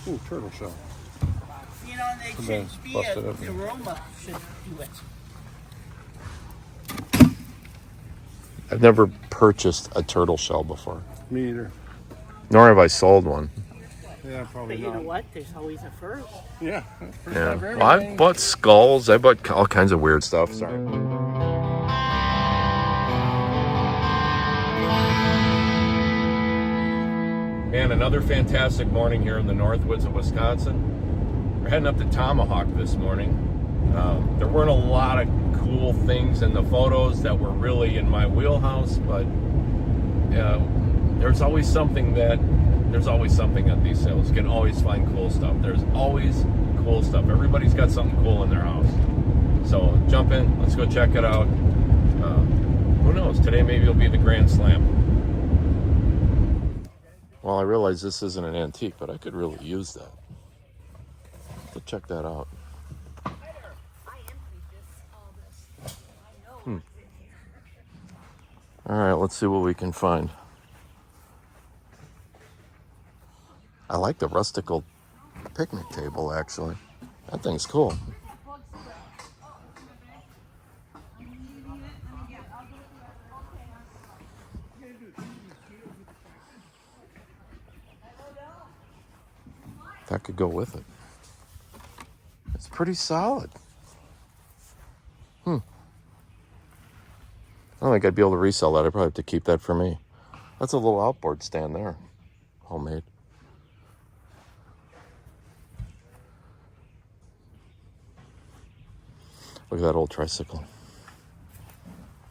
Ooh, turtle shell. You know, they should be busted up. the aroma should do it. I've never purchased a turtle shell before. Me either. Nor have I sold one. Yeah, probably But you not. know what? There's always a first. Yeah. First Yeah. time for Well, I've everything. bought skulls. I bought all kinds of weird stuff. Sorry. Man, another fantastic morning here in the Northwoods of Wisconsin. We're heading up to Tomahawk this morning. There weren't a lot of cool things in the photos that were really in my wheelhouse, but there's always something at these sales. You can always find cool stuff. There's always cool stuff. Everybody's got something cool in their house. So jump in, let's go check it out. Who knows, today maybe it'll be the Grand Slam. Well, I realize this isn't an antique, but I could really use that. Let's check that out. All right, let's see what we can find. I like the rustical picnic table, actually. That thing's cool. That could go with it. It's pretty solid. I don't think I'd be able to resell that. I'd probably have to keep that for me. That's a little outboard stand there. Homemade. Look at that old tricycle.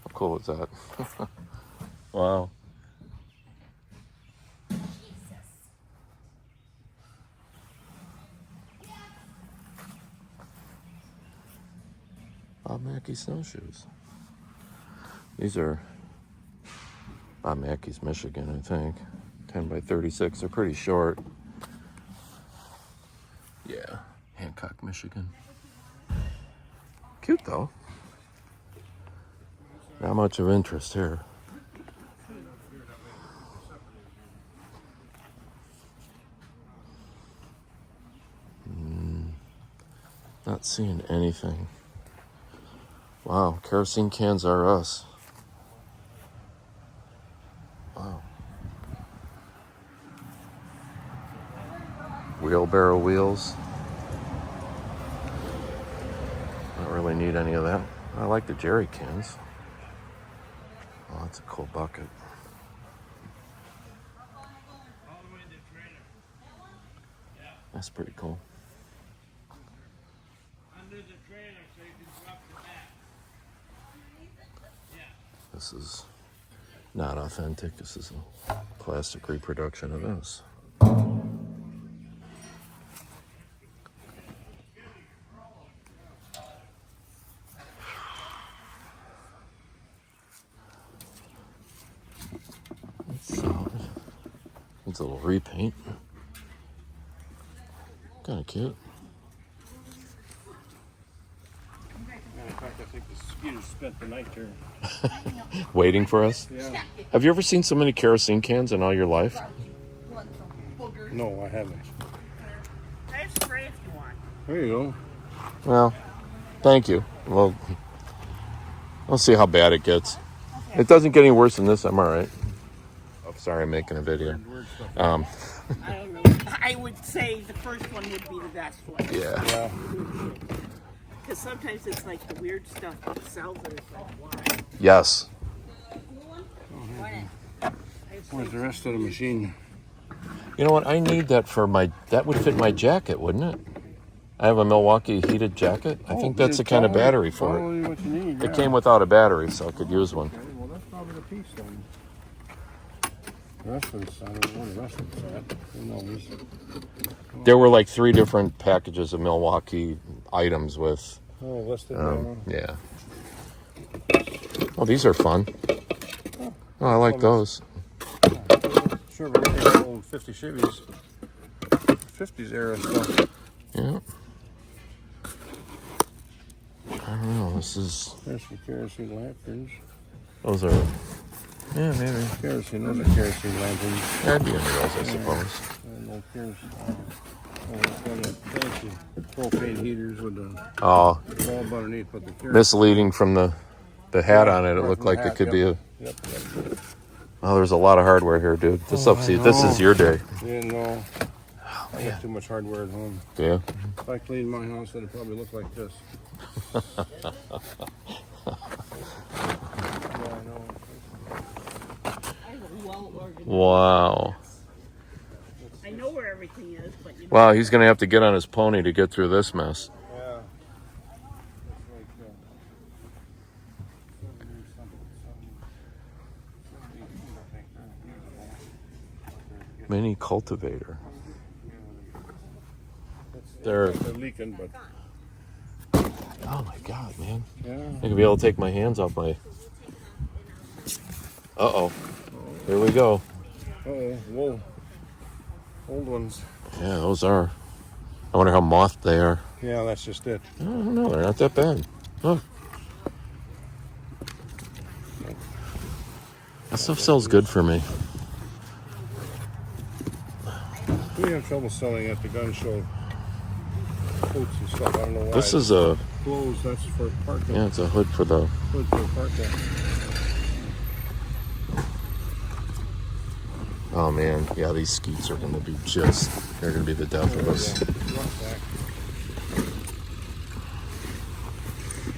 How cool is that? Wow. Bob Mackey snowshoes. These are Bob Mackey's, Michigan, I think. 10 by 36. They're pretty short. Yeah, Hancock, Michigan. Cute though. Not much of interest here. Not seeing anything. Wow, kerosene cans are us. Wow. Wheelbarrow wheels. Don't really need any of that. I like the jerry cans. Oh, that's a cool bucket. That's pretty cool. This is not authentic. This is a plastic reproduction of this. It's solid. It's a little repaint. Kind of cute. In fact, I think the Mosquitos spent the night there. Waiting for us? Yeah. Have you ever seen so many kerosene cans in all your life? No, I haven't. I have spray if you want. There you go. Well, thank you. Well, I'll see how bad it gets. It doesn't get any worse than this. I'm all right. Oh, sorry, I'm making a video. I don't know. I would say the first one would be the best one. Yeah. Yeah. Because sometimes it's like the weird stuff that sells it. It's like, why? Yes. Where's the rest of the machine? You know what? I need that for that would fit my jacket, wouldn't it? I have a Milwaukee heated jacket. I think that's the kind of battery for it. Probably what you need. It came without a battery, so I could use one. Okay, well, that's probably the piece then. The rest of it's, I don't know where the rest of it's at. Who knows? There were like 3 different packages of Milwaukee items with, Oh, listed there. yeah. Oh, these are fun. Oh, I like those. Sure, but they're old 50 Chevys. 50s era stuff. Yeah. I don't know. This is. There's some kerosene lanterns. Those are. Yeah, maybe. Kerosene, those are kerosene lanterns. I'd be into those, I suppose. And no kerosene. Oh, it's got a fancy propane heaters with the Oh, bulb underneath, but the carrot. misleading from the hat Yeah, on it. It right looked from the like it hat, could yep. be a. Yep, yep. Oh, there's a lot of hardware here, dude. This Oh, up, I see, this is know. your day. Yeah, no. Oh, I man. got too much hardware at home. Yeah. If I cleaned my house, it'd probably look like this. Yeah, I know. I have a well organized. Wow. I know where everything is, but you know. Wow, he's gonna have to get on his pony to get through this mess. Yeah. Mini cultivator. They're leaking, but Oh my God, man! yeah. I could be able to take my hands off my. Uh-oh. Here we go. Uh-oh, whoa. Old ones. Yeah, those are. I wonder how mothed they are. Yeah, that's just it. I don't know. They're not that bad. Look. That stuff sells good for me. We have trouble selling at the gun show. Coats and stuff. I don't know why. This is a. Clothes, that's for parking. Yeah, it's a hood for the. Hood for parking. Oh man, yeah, these skeets are gonna be just. They're gonna be the death of us.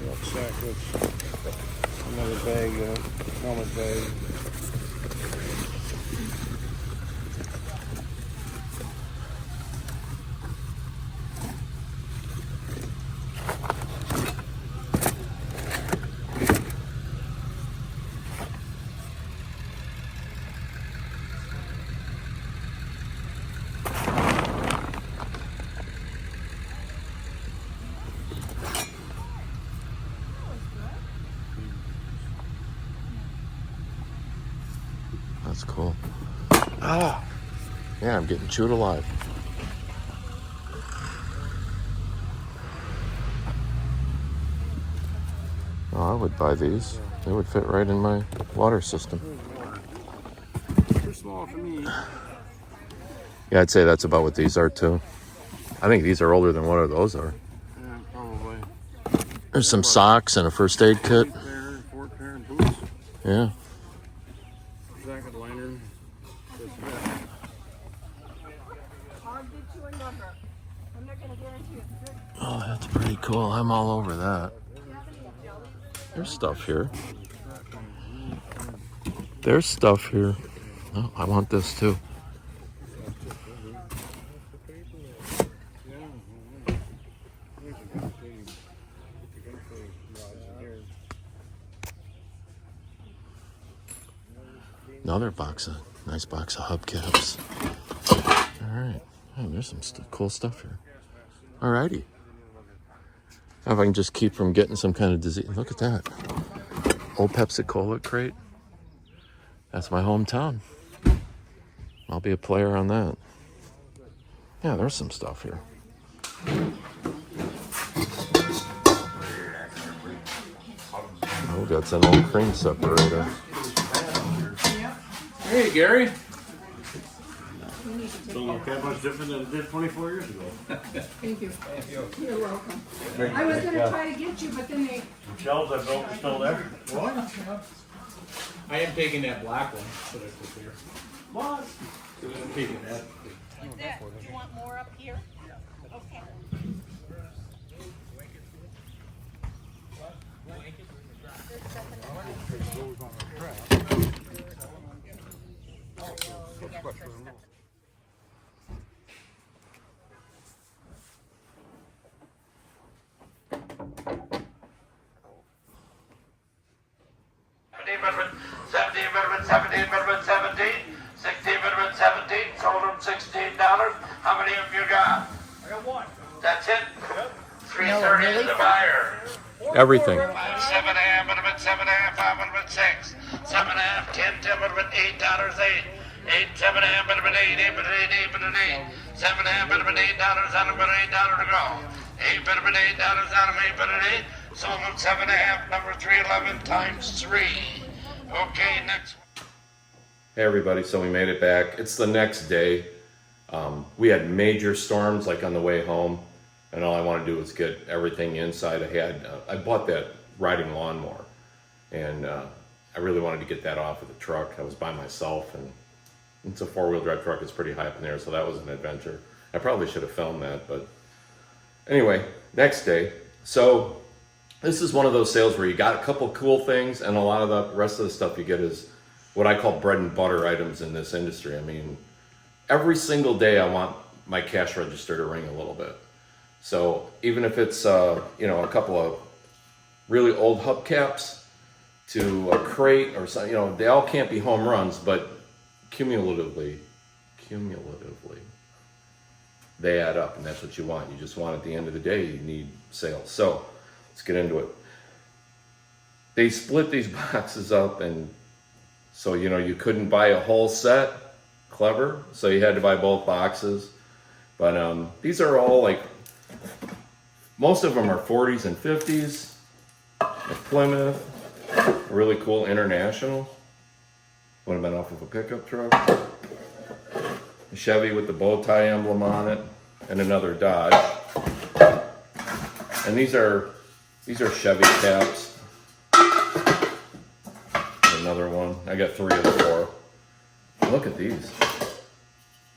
Rucksack with another bag, helmet bag. That's cool. Ah, yeah, I'm getting chewed alive. Oh, I would buy these. They would fit right in my water system. Too small for me. Yeah, I'd say that's about what these are too. I think these are older than what those are. Yeah, probably. There's some socks and a first aid kit. 4 pair of boots. Yeah. Jacket liner. Oh, that's pretty cool. I'm all over that. There's stuff here. There's stuff here. Oh, I want this too. Another nice box of hubcaps. All right. Oh, there's some cool stuff here. All righty. If I can just keep from getting some kind of disease. Look at that. Old Pepsi-Cola crate. That's my hometown. I'll be a player on that. Yeah, there's some stuff here. Oh, that's an old cream separator. Hey, Gary. Don't look that much different than it did 24 years ago. Thank you. You're welcome. I was gonna try to get you, but then they, The shelves I broke are still there. What? I am taking that black one that I put there. What? I'm taking that. Like that. Do you want more up here? Okay. Sold them $16. How many of you got? I got one. That's it? Yep. 330 is the buyer. Everything. 7.5, would have been 7.5, 5 would have been 6. 7.5, 10, 10 would have been $8, 8. 8, 7.5 would have been 8, 8 would have been 8, 8 would have been 8. 7.5 would have been $8, out of $8 to go. 8 would have been $8, out of 8 would have been 8. Sold them 7.5, number 311 times 3. Okay, next one. Hey everybody, so we made it back. It's the next day. We had major storms like on the way home, and all I wanted to do was get everything inside. I bought that riding lawnmower, and I really wanted to get that off of the truck. I was by myself, and it's a 4-wheel drive truck. It's pretty high up in there, so that was an adventure. I probably should have filmed that, but anyway, next day. So this is one of those sales where you got a couple cool things, and a lot of the rest of the stuff you get is what I call bread and butter items in this industry. I mean, every single day I want my cash register to ring a little bit. So even if it's you know, a couple of really old hubcaps to a crate or something, you know, they all can't be home runs, but cumulatively, they add up, and that's what you want. You just want, at the end of the day, you need sales. So let's get into it. They split these boxes up, and so, you know, you couldn't buy a whole set. Clever. So you had to buy both boxes. But these are all like, most of them are 40s and 50s. A Plymouth, a really cool International. Would have been off of a pickup truck. A Chevy with the bow tie emblem on it, and another Dodge. And these are Chevy caps. Another one. I got 3 of the 4. Look at these.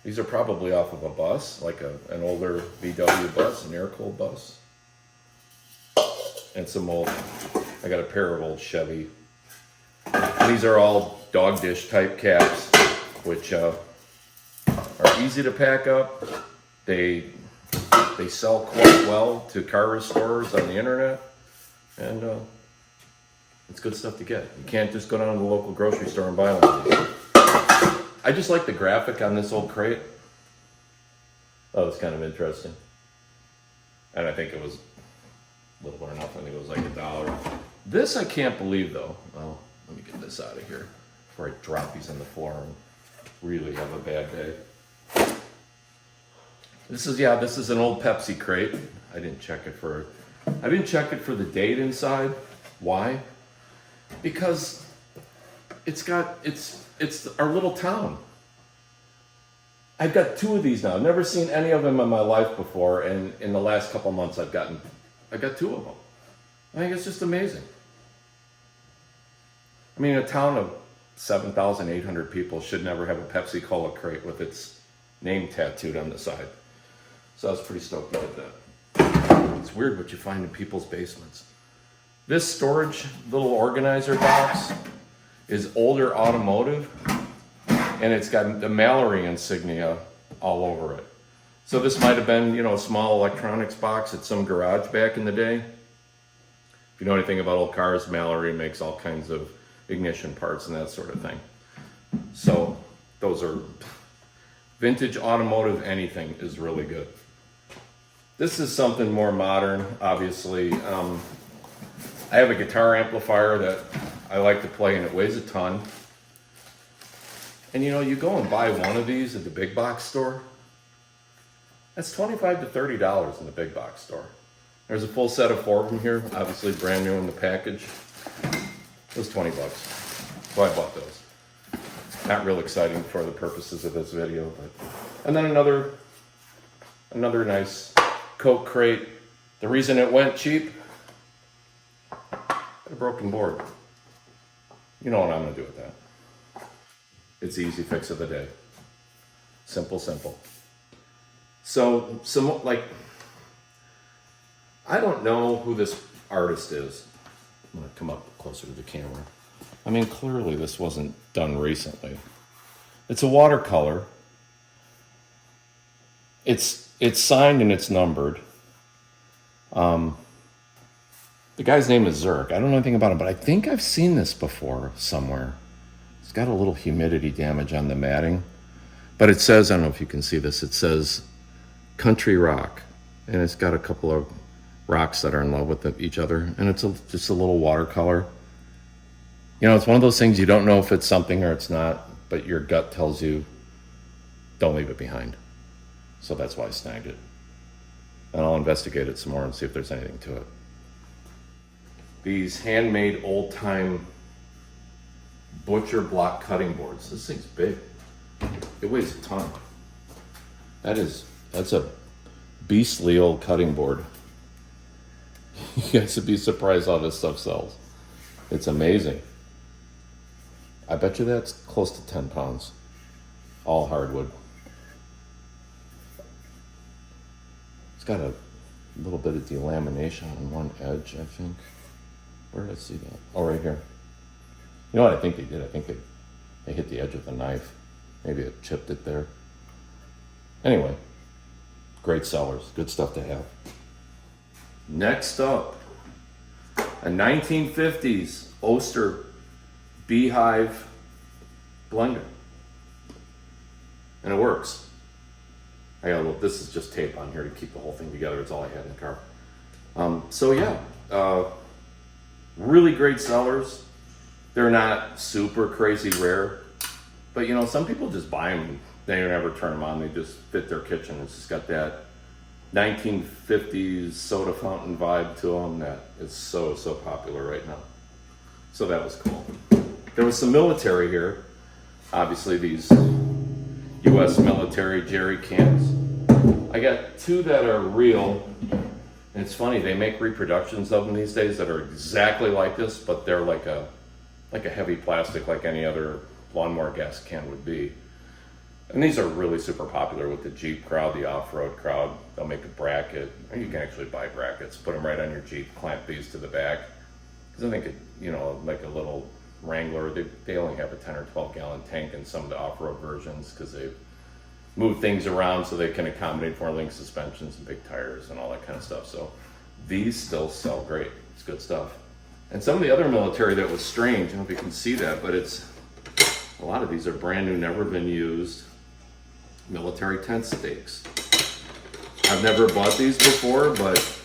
These are probably off of a bus, like an older VW bus, an air-cooled bus. And some old, I got a pair of old Chevy. And these are all dog dish type caps, which are easy to pack up. They sell quite well to car restorers on the internet, and it's good stuff to get. You can't just go down to the local grocery store and buy one. I just like the graphic on this old crate. That was kind of interesting. And I think it was little or nothing. I think it was like $1. This I can't believe though. Well, let me get this out of here before I drop these on the floor and really have a bad day. This is an old Pepsi crate. I didn't check it for the date inside. Why? Because it's our little town. I've got 2 of these now. I've never seen any of them in my life before, and in the last couple months I got 2 of them. I think it's just amazing. I mean, a town of 7,800 people should never have a Pepsi Cola crate with its name tattooed on the side. So I was pretty stoked to get that. It's weird what you find in people's basements. This storage little organizer box is older automotive, and it's got the Mallory insignia all over it. So this might have been, you know, a small electronics box at some garage back in the day. If you know anything about old cars, Mallory makes all kinds of ignition parts and that sort of thing. So those are vintage automotive. Anything is really good. This is something more modern, obviously. I have a guitar amplifier that I like to play, and it weighs a ton. And you know, you go and buy one of these at the big box store, that's $25 to $30 in the big box store. There's a full set of 4 of them here, obviously brand new in the package. It was $20. So I bought those. Not real exciting for the purposes of this video, but. And then another nice Coke crate. The reason it went cheap, a broken board. You know what I'm gonna do with that. It's the easy fix of the day. Simple. So, I don't know who this artist is. I'm gonna come up closer to the camera. I mean, clearly this wasn't done recently. It's a watercolor. It's signed and it's numbered. The guy's name is Zerk. I don't know anything about him, but I think I've seen this before somewhere. It's got a little humidity damage on the matting. But it says, I don't know if you can see this, it says Country Rock. And it's got a couple of rocks that are in love with each other. And it's just a little watercolor. You know, it's one of those things you don't know if it's something or it's not, but your gut tells you, don't leave it behind. So that's why I snagged it. And I'll investigate it some more and see if there's anything to it. These handmade old-time butcher block cutting boards. This thing's big. It weighs a ton. That's a beastly old cutting board. You guys would be surprised how this stuff sells. It's amazing. I bet you that's close to 10 pounds. All hardwood. It's got a little bit of delamination on one edge, I think. Where did I see that? Oh, right here. You know what I think they did? I think they hit the edge with a knife. Maybe it chipped it there. Anyway, great sellers. Good stuff to have. Next up, a 1950s Oster beehive blender. And it works. This is just tape on here to keep the whole thing together. It's all I had in the car. So yeah, really great sellers. They're not super crazy rare, but you know, some people just buy them and they don't ever turn them on. They just fit their kitchen. It's just got that 1950s soda fountain vibe to them that is so popular right now. So that was cool. There was some military here. Obviously these U.S. military jerry cans. I got two that are real. And it's funny, they make reproductions of them these days that are exactly like this, but they're like a heavy plastic like any other lawnmower gas can would be. And these are really super popular with the Jeep crowd, the off-road crowd. They'll make a bracket, or you can actually buy brackets, put them right on your Jeep, clamp these to the back. Because I think, like a little Wrangler, they only have a 10 or 12 gallon tank in some of the off-road versions because they've moved things around so they can accommodate more link suspensions and big tires and all that kind of stuff. So these still sell great. It's good stuff. And some of the other military that was strange, I don't know if you can see that, but a lot of these are brand new, never been used. Military tent stakes. I've never bought these before, but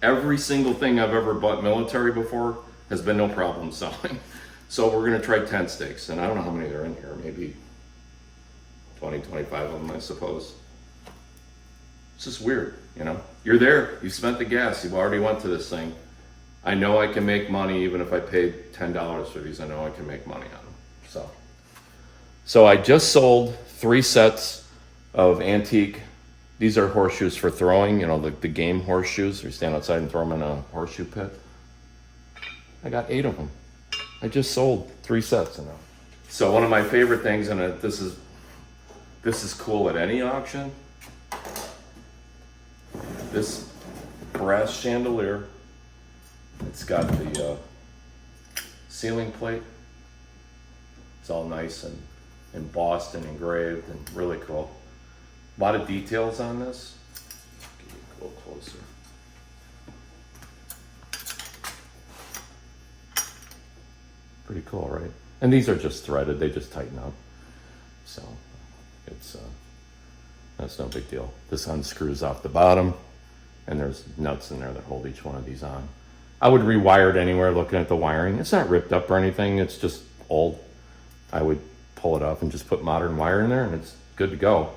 every single thing I've ever bought military before has been no problem selling. So we're gonna try tent stakes, and I don't know how many there are in here, maybe 20, 25 of them, I suppose. It's just weird, you know? You're there, you spent the gas, you've already went to this thing. I know I can make money even if I paid $10 for these. I know I can make money on them. So I just sold 3 sets of antique. These are horseshoes for throwing, the game horseshoes. You stand outside and throw them in a horseshoe pit. I got 8 of them. I just sold 3 sets of them. So one of my favorite things, and this is cool at any auction. This brass chandelier. It's got the ceiling plate. It's all nice and embossed and engraved and really cool. A lot of details on this. Get you a little closer. Pretty cool, right? And these are just threaded. They just tighten up. So that's no big deal. This unscrews off the bottom, and there's nuts in there that hold each one of these on. I would rewire it anywhere looking at the wiring. It's not ripped up or anything. It's just old. I would pull it off and just put modern wire in there and it's good to go.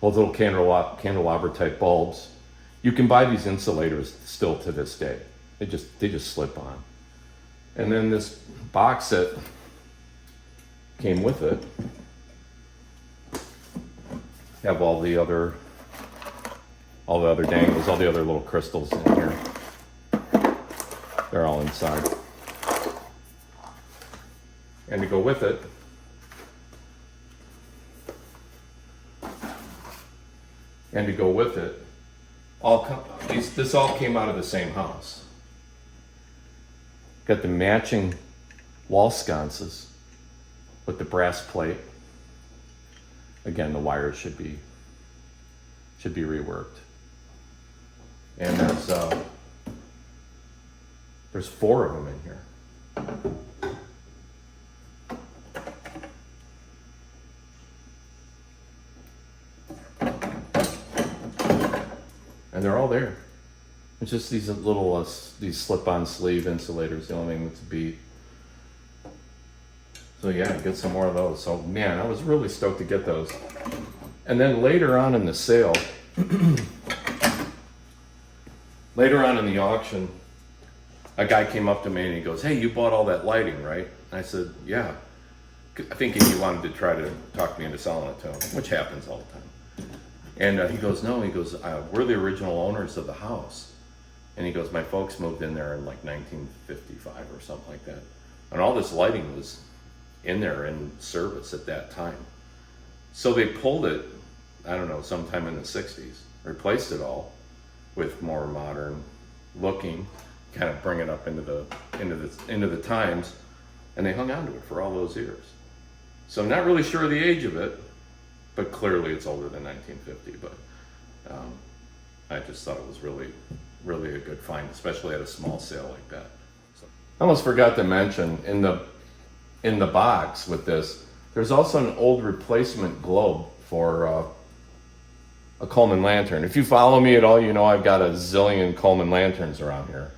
Those little candelabra type bulbs. You can buy these insulators still to this day. They just slip on. And then this box that came with it have all the other dangles, all the other little crystals in here. They're all inside. And to go with it, this all came out of the same house. Got the matching wall sconces with the brass plate. Again, the wires should be reworked. And there's 4 of them in here. And they're all there. It's just these little these slip-on sleeve insulators, the only thing that's beat. So yeah, get some more of those. So man, I was really stoked to get those. And then later on in the sale, later on in the auction, a guy came up to me and he goes, "Hey, you bought all that lighting, right?" And I said, "Yeah." I think he wanted to try to talk me into selling it to him, which happens all the time. And he goes, no, he goes, we're the original owners of the house. And he goes, my folks moved in there in like 1955 or something like that. And all this lighting was in there in service at that time. So they pulled it, I don't know, sometime in the 60s, replaced it all with more modern looking, kind of bring it up into the times, and they hung on to it for all those years. So I'm not really sure of the age of it, but clearly it's older than 1950. But I just thought it was really, really a good find, especially at a small sale like that. So. I almost forgot to mention in the box with this, there's also an old replacement globe for a Coleman lantern. If you follow me at all, you know I've got a zillion Coleman lanterns around here.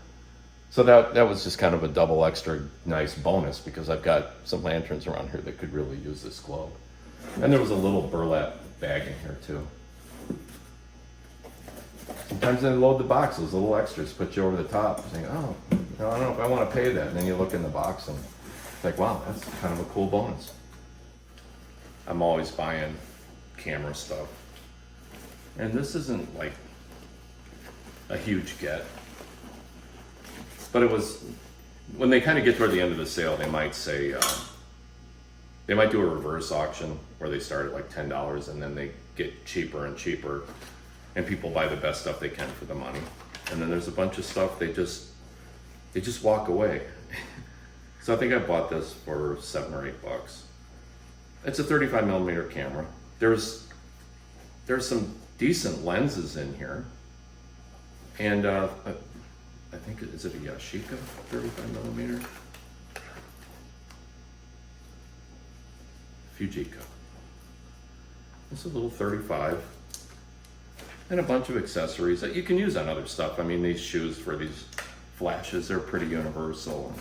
So that was just kind of a double extra nice bonus because I've got some lanterns around here that could really use this globe. And there was a little burlap bag in here too. Sometimes they load the box, those little extras put you over the top. You think, oh, I don't know if I want to pay that. And then you look in the box and it's like, wow, that's kind of a cool bonus. I'm always buying camera stuff. And this isn't like a huge get. But it was, when they kind of get toward the end of the sale, they might say, they might do a reverse auction where they start at like $10 and then they get cheaper and cheaper and people buy the best stuff they can for the money. And then there's a bunch of stuff they just walk away. So I think I bought this for $7 or $8. It's a 35mm camera. There's some decent lenses in here. And I think, is it a Yashica 35mm? Fujika. It's a little 35. And a bunch of accessories that you can use on other stuff. I mean, these shoes for these flashes, they're pretty universal.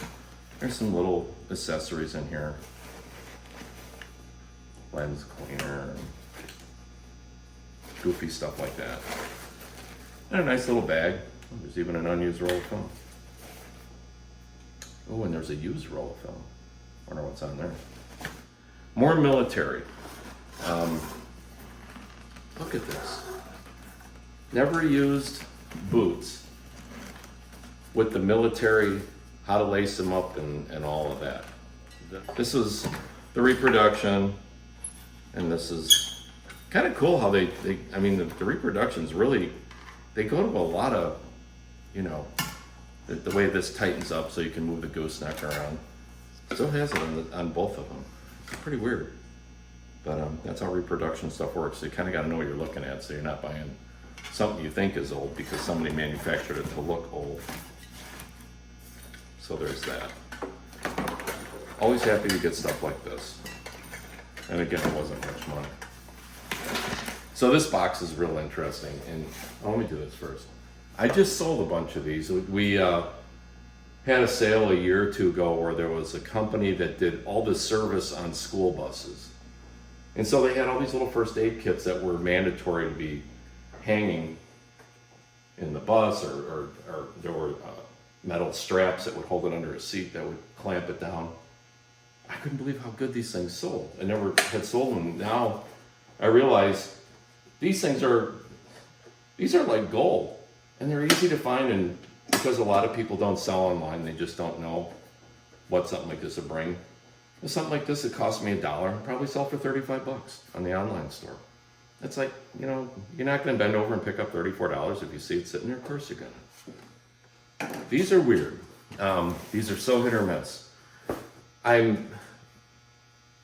There's some little accessories in here. Lens cleaner, and goofy stuff like that. And a nice little bag. There's even an unused roll of film. Oh, and there's a used roll of film. Wonder what's on there. More military. Look at this. Never used boots with the military, how to lace them up and all of that. This was the reproduction, and this is kind of cool how they I mean, the reproductions really, they go to a lot of, you know, the way this tightens up so you can move the gooseneck around. Still has it on both of them. It's pretty weird. But that's how reproduction stuff works. You kind of got to know what you're looking at so you're not buying something you think is old because somebody manufactured it to look old. So there's that. Always happy to get stuff like this. And again, it wasn't much money. So this box is real interesting. And let me do this first. I just sold a bunch of these. We had a sale a year or two ago where there was a company that did all the service on school buses. And so they had all these little first aid kits that were mandatory to be hanging in the bus, or there were metal straps that would hold it under a seat that would clamp it down. I couldn't believe how good these things sold. I never had sold them. Now I realize these are like gold. And they're easy to find, and because a lot of people don't sell online, they just don't know what something like this would bring. And something like this, it cost me $1, I'd probably sell for $35 on the online store. It's like, you know, you're not going to bend over and pick up $34 if you see it sitting there. Of course you're going to. These are weird. These are so hit or miss.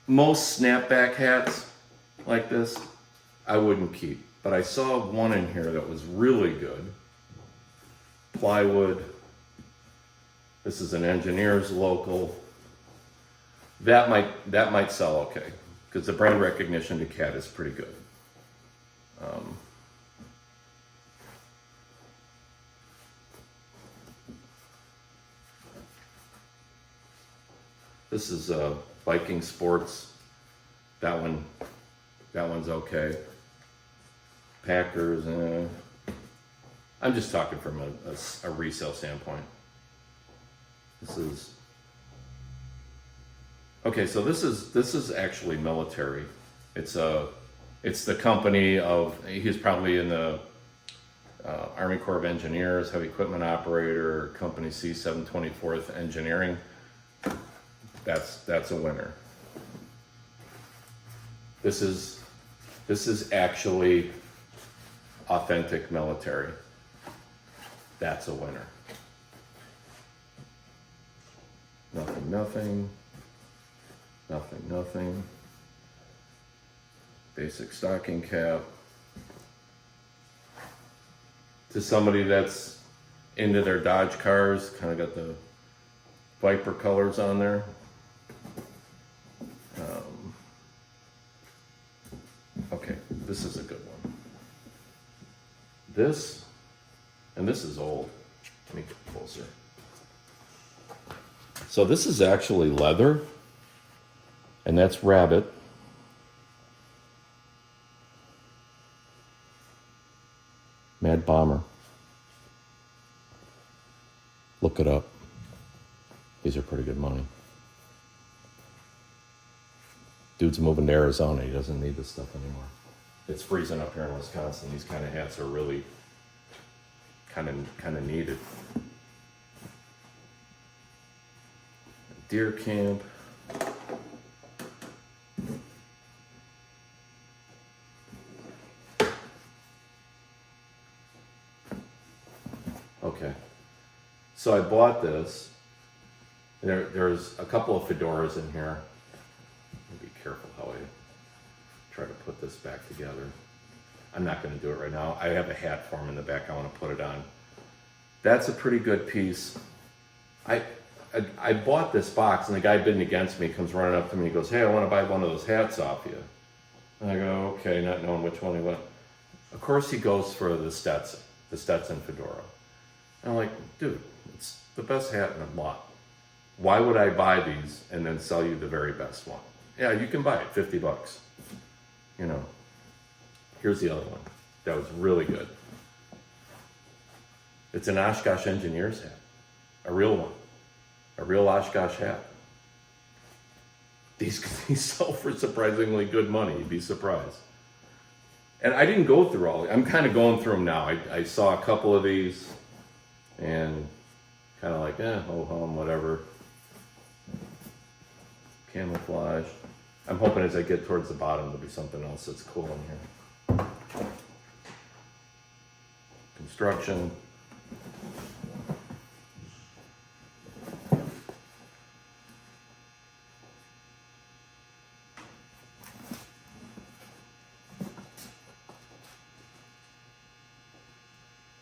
Most snapback hats like this, I wouldn't keep. But I saw one in here that was really good. Plywood. This is an engineer's local. That might sell okay because the brand recognition to cat is pretty good. This is Viking Sports. That one's okay. Packers. I'm just talking from a resale standpoint. This is okay. So this is actually military. It's a It's the company of, he's probably in the Army Corps of Engineers, heavy equipment operator, company C724th Engineering. That's a winner. This is actually authentic military. That's a winner. Nothing. Basic stocking cap. To somebody that's into their Dodge cars, kind of got the Viper colors on there. Okay, this is a good one. This is old. Let me get closer. So this is actually leather, and that's rabbit. Mad Bomber. Look it up. These are pretty good money. Dude's moving to Arizona. He doesn't need this stuff anymore. It's freezing up here in Wisconsin. These kind of hats are really kind of needed. Deer camp. Okay. So I bought this. There's a couple of fedoras in here. Be careful how I try to put this back together. I'm not going to do it right now. I have a hat form in the back. I want to put it on. That's a pretty good piece. I bought this box, and the guy bidding against me comes running up to me and he goes, "Hey, I want to buy one of those hats off you." And I go, "Okay," not knowing which one he went. Of course he goes for the Stetson fedora. And I'm like, "Dude, it's the best hat in the lot. Why would I buy these and then sell you the very best one?" Yeah, you can buy it, $50. You know. Here's the other one. That was really good. It's an Oshkosh Engineers hat. A real one. A real Oshkosh hat. These sell for surprisingly good money. You'd be surprised. And I didn't go through all. I'm kind of going through them now. I saw a couple of these and kind of like, ho-hum, whatever. Camouflage. I'm hoping as I get towards the bottom there'll be something else that's cool in here. Construction.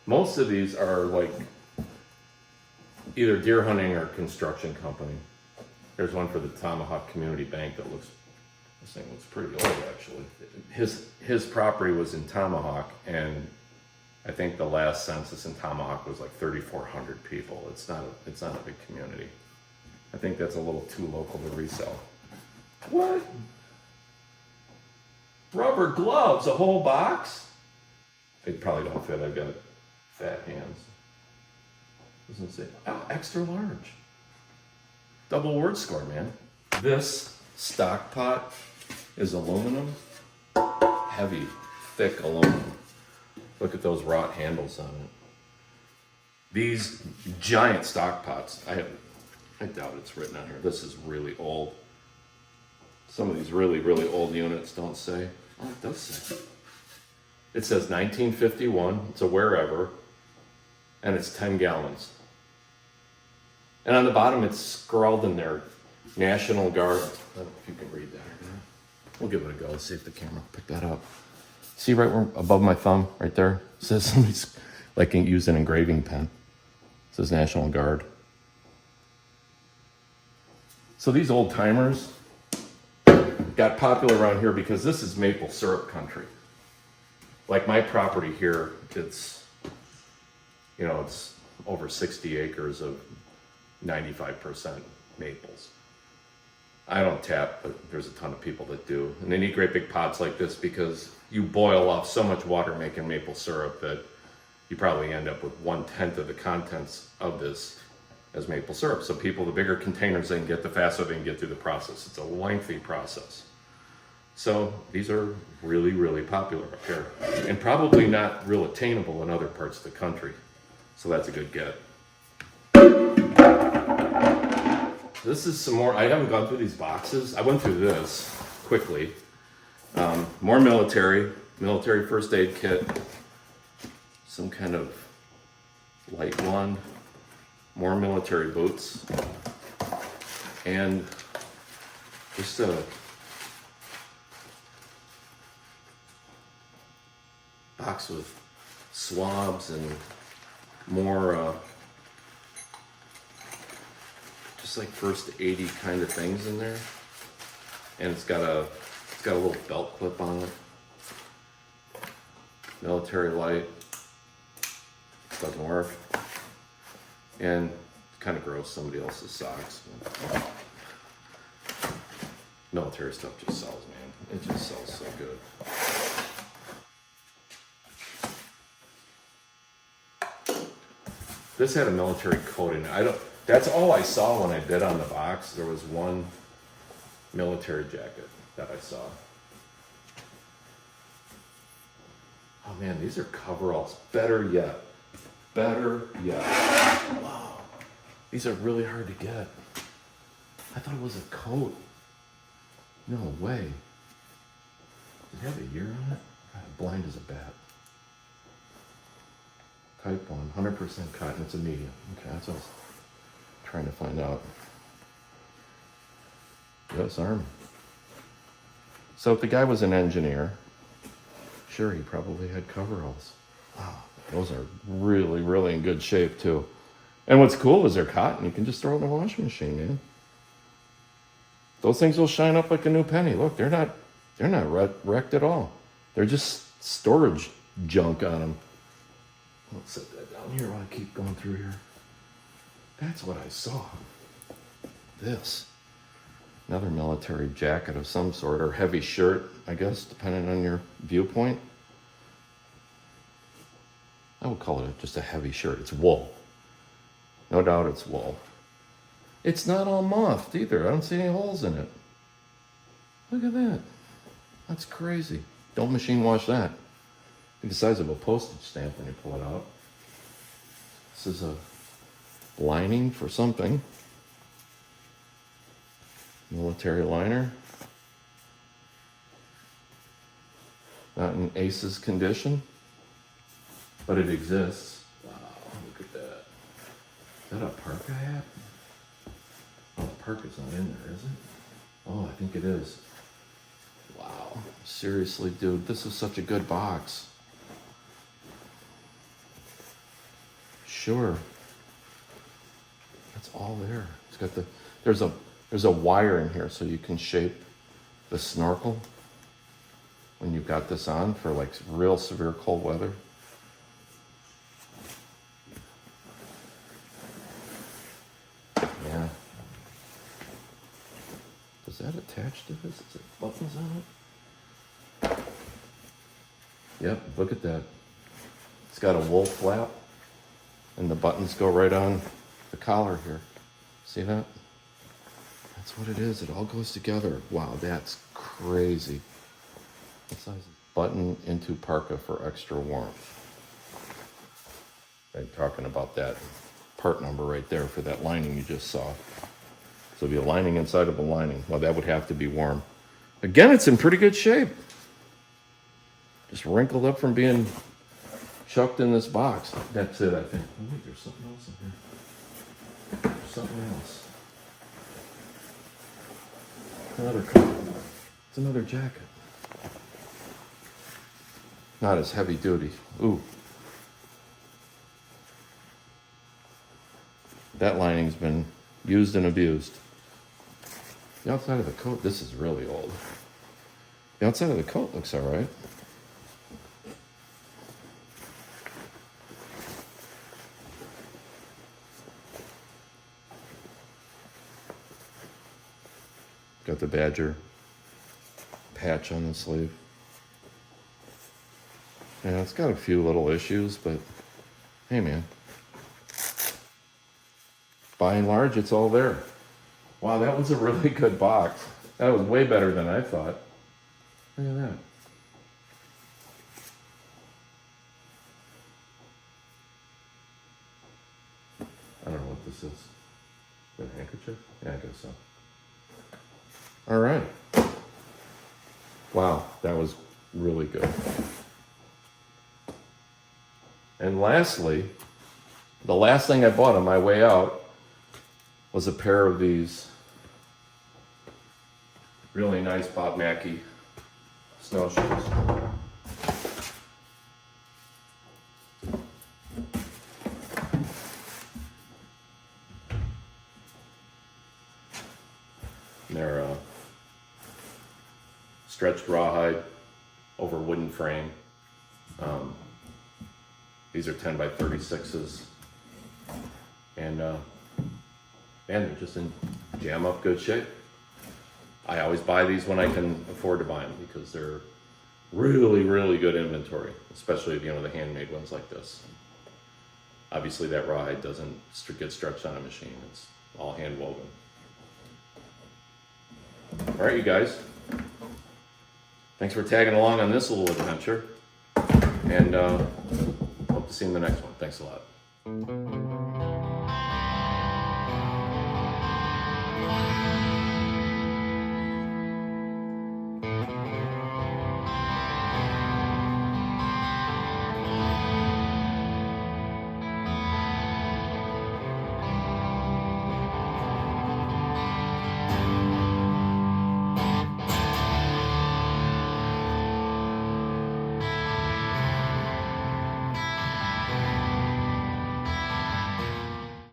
Most of these are like either deer hunting or construction company. There's one for the Tomahawk Community Bank that looks, this thing looks pretty old actually. His property was in Tomahawk, and I think the last census in Tomahawk was like 3,400 people. It's not a big community. I think that's a little too local to resell. What? Rubber gloves, a whole box? They probably don't fit. I've got fat hands. Doesn't say, extra large. Double word score, man. This stock pot is aluminum. Heavy, thick aluminum. Look at those wrought handles on it. These giant stock pots, I doubt it's written on here. This is really old. Some of these really, really old units don't say. Oh, it does say. It says 1951. It's a wherever. And it's 10 gallons. And on the bottom, it's scrawled in there, National Guard. I don't know if you can read that. We'll give it a go. See if the camera will pick that up. See right where, above my thumb, right there? It says somebody's like used an engraving pen. It says National Guard. So these old timers got popular around here because this is maple syrup country. Like my property here, it's over 60 acres of 95% maples. I don't tap, but there's a ton of people that do. And they need great big pots like this because you boil off so much water making maple syrup that you probably end up with 1/10 of the contents of this as maple syrup. So people, the bigger containers they can get, the faster they can get through the process. It's a lengthy process. So these are really, really popular up here, and probably not real attainable in other parts of the country. So that's a good get. This is some more. I haven't gone through these boxes. I went through this quickly. More military first aid kit, some kind of light one, more military boots, and just a box with swabs and more just like first aidy kind of things in there. And it's got a little belt clip on it. Military light. Doesn't work. And kind of gross, somebody else's socks. Military stuff just sells, man. It just sells so good. This had a military coating. That's all I saw when I bid on the box. There was one military jacket that I saw. Oh man, these are coveralls. Better yet. Wow. These are really hard to get. I thought it was a coat. No way. Does it have a year on it? God, blind as a bat. Type 1, 100% cotton. It's a medium. Okay, that's what I was trying to find out. U.S. Army. So if the guy was an engineer, sure, he probably had coveralls. Wow, those are really, really in good shape too. And what's cool is they're cotton. You can just throw it in the washing machine, man. Those things will shine up like a new penny. Look, they're not wrecked at all. They're just storage junk on them. Let's set that down here while I keep going through here. That's what I saw. This. Another military jacket of some sort, or heavy shirt, I guess, depending on your viewpoint. I would call it just a heavy shirt. It's wool. No doubt it's wool. It's not all mouthed either. I don't see any holes in it. Look at that. That's crazy. Don't machine wash that. The size of a postage stamp when you pull it out. This is a lining for something. Military liner. Not in Ace's condition, but it exists. Wow, look at that. Is that a parka hat? Oh, the parka's not in there, is it? Oh, I think it is. Wow, seriously, dude, this is such a good box. Sure. That's all there. It's got there's a wire in here so you can shape the snorkel when you've got this on for like real severe cold weather. Yeah. Does that attach to this? Is there buttons on it? Yep, look at that. It's got a wool flap and the buttons go right on the collar here. See that? That's what it is. It all goes together. Wow, that's crazy. What size is it? Button into parka for extra warmth. I'm talking about that part number right there for that lining you just saw. So it'll be a lining inside of a lining. Well, that would have to be warm. Again, it's in pretty good shape. Just wrinkled up from being chucked in this box. That's it, I think. Oh, wait, there's something else in here. There's something else. Another coat. It's another jacket. Not as heavy duty. Ooh. That lining's been used and abused. The outside of the coat, this is really old. The outside of the coat looks all right. Got the Badger patch on the sleeve. Yeah, it's got a few little issues, but hey, man. By and large, it's all there. Wow, that was a really good box. That was way better than I thought. Look at that. I don't know what this is. Is that a handkerchief? Yeah, I guess so. All right. Wow, that was really good. And lastly, the last thing I bought on my way out was a pair of these really nice Bob Mackie snowshoes. They're stretched rawhide over wooden frame. These are 10 by 36s. And man, they're just in jam up good shape. I always buy these when I can afford to buy them because they're really, really good inventory, especially, you know, the handmade ones like this. Obviously that rawhide doesn't get stretched on a machine. It's all hand woven. All right, you guys. Thanks for tagging along on this little adventure. And hope to see you in the next one. Thanks a lot.